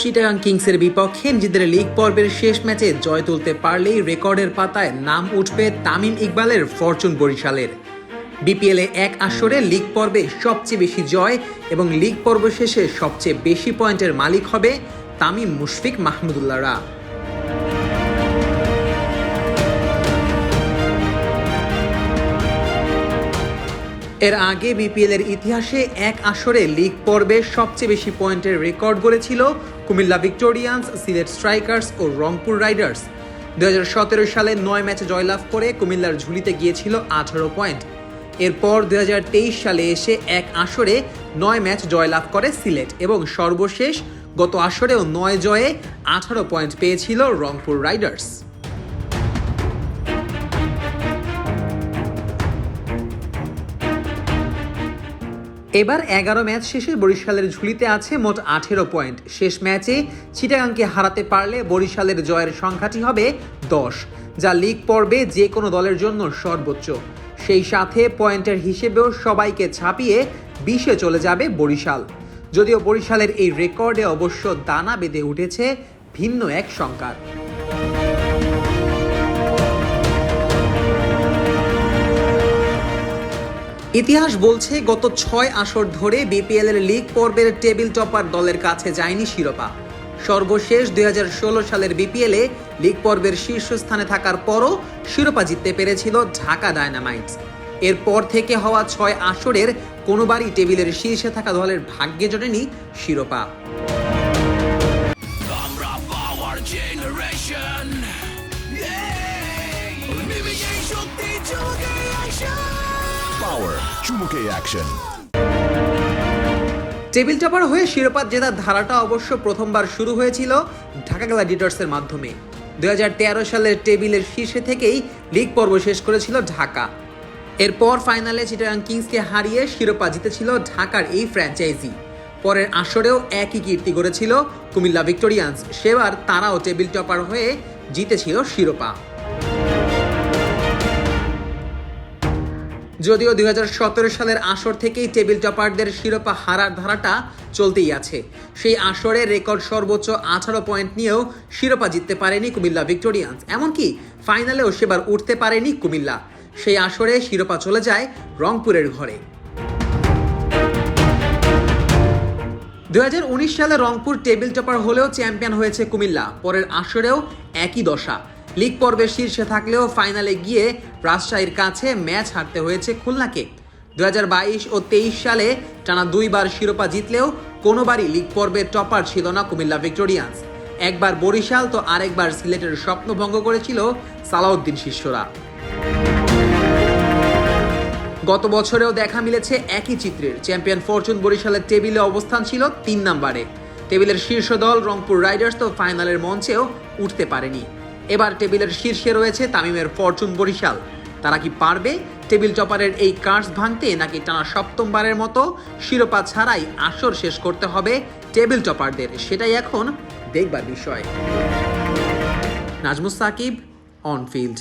চিটাগাং কিংসের বিপক্ষে নিজেদের লিগ পর্বের শেষ ম্যাচে জয় তুলতে পারলেই রেকর্ডের পাতায় নাম উঠবে তামিম ইকবালের ফরচুন বরিশালের। বিপিএলে এক আসরে লিগ পর্বে সবচেয়ে বেশি জয় এবং লিগ পর্ব শেষে সবচেয়ে বেশি পয়েন্টের মালিক হবে তামিম মুশফিক মাহমুদুল্লাহরা। এর আগে বিপিএলের ইতিহাসে এক আসরে লিগ পর্বে সবচেয়ে বেশি পয়েন্টের রেকর্ড গড়েছিল কুমিল্লা ভিক্টোরিয়ান্স, সিলেট স্ট্রাইকার্স ও রংপুর রাইডার্স। 2017 সালে 9 ম্যাচে জয়লাভ করে কুমিল্লার ঝুলিতে গিয়েছিল 18 পয়েন্ট। এরপর 2023 সালে এসে এক আসরে 9 ম্যাচ জয়লাভ করে সিলেট এবং সর্বশেষ গত আসরেও 9 জয়ে 18 পয়েন্ট পেয়েছিল রংপুর রাইডার্স। এবার 11 ম্যাচ শেষে বরিশালের ঝুলিতে আছে মোট 18 পয়েন্ট। শেষ ম্যাচে চিটাগাংকে হারাতে পারলে বরিশালের জয়ের সংখ্যাটি হবে 10, যা লিগ পর্বে যে কোনো দলের জন্য সর্বোচ্চ। সেই সাথে পয়েন্টের হিসেবেও সবাইকে ছাপিয়ে 20-এ চলে যাবে বরিশাল। যদিও বরিশালের এই রেকর্ডে অবশ্য দানা বেঁধে উঠেছে ভিন্ন এক শঙ্কার। ইতিহাস বলছে গত 6 আসর ধরে বিপিএল এর লিগ পর্বের টেবিল টপার দলের কাছে যায়নি শিরোপা। সর্বশেষ 2016 সালের বিপিএলে লিগ পর্বের শীর্ষস্থানে থাকার পরও শিরোপা জিততে পেরেছিল ঢাকা ডায়নামাইটস। এরপর থেকে হওয়া 6 আসরের কোনোবারই টেবিলের শীর্ষে থাকা দলের ভাগ্যে জোটেনি শিরোপা। টেবিল টপার হয়ে শিরোপা জেতার ধারাটা অবশ্য প্রথমবার শুরু হয়েছিল ঢাকা গ্ল্যাডিয়েটর্সের মাধ্যমে। 2013 সালের টেবিলের শীর্ষে থেকেই লিগ পর্ব শেষ করেছিল ঢাকা। এরপর ফাইনালে চিটাগাং কিংসকে হারিয়ে শিরোপা জিতেছিল ঢাকার এই ফ্র্যাঞ্চাইজি। পরের আসরেও একই কীর্তি গড়েছিল কুমিল্লা ভিক্টোরিয়ান্স। সেবার তারাও টেবিল টপার হয়ে জিতেছিল শিরোপা। যদিও 2017 সালের আসর থেকেই টেবিল টপারদের শিরোপা হারার ধারাটা চলতেই আছে। সেই আসরে রেকর্ড সর্বোচ্চ 18 পয়েন্ট নিয়েও শিরোপা জিততে পারেনি কুমিল্লা ভিক্টোরিয়ান্স। এমনকি ফাইনালেও সেবার উঠতে পারেনি কুমিল্লা। সেই আসরে শিরোপা চলে যায় রংপুরের ঘরে। 2019 সালে রংপুর টেবিল টপার হলেও চ্যাম্পিয়ন হয়েছে কুমিল্লা। পরের আসরেও একই দশা। লিগ পর্বের শীর্ষে থাকলেও ফাইনালে গিয়ে রাজশাহীর কাছে ম্যাচ হারতে হয়েছে খুলনাকে। 2022 ও 23 সালে টানা 2 বার শিরোপা জিতলেও কোনোবারই লিগ পর্বের টপার ছিল না কুমিল্লা ভিক্টোরিয়ান্স। একবার বরিশাল তো আরেকবার সিলেটের স্বপ্ন ভঙ্গ করেছিল সালাউদ্দিন শিষ্যরা। গত বছরেও দেখা মিলেছে একই চিত্রের। চ্যাম্পিয়ন ফরচুন বরিশালের টেবিলে অবস্থান ছিল 3 নম্বরে। টেবিলের শীর্ষ দল রংপুর রাইডার্স তো ফাইনালের মঞ্চেও উঠতে পারেনি। এবার টেবিলের শীর্ষে রয়েছে তামিমের ফরচুন বরিশাল। তারা কি পারবে টেবিল টপারের এই কার্স ভাঙতে, নাকি টানা 7মবারের মতো শিরোপা ছাড়াই আসর শেষ করতে হবে টেবিল টপারদের? সেটাই এখন দেখবার বিষয়। Nazmus Sakib, on field.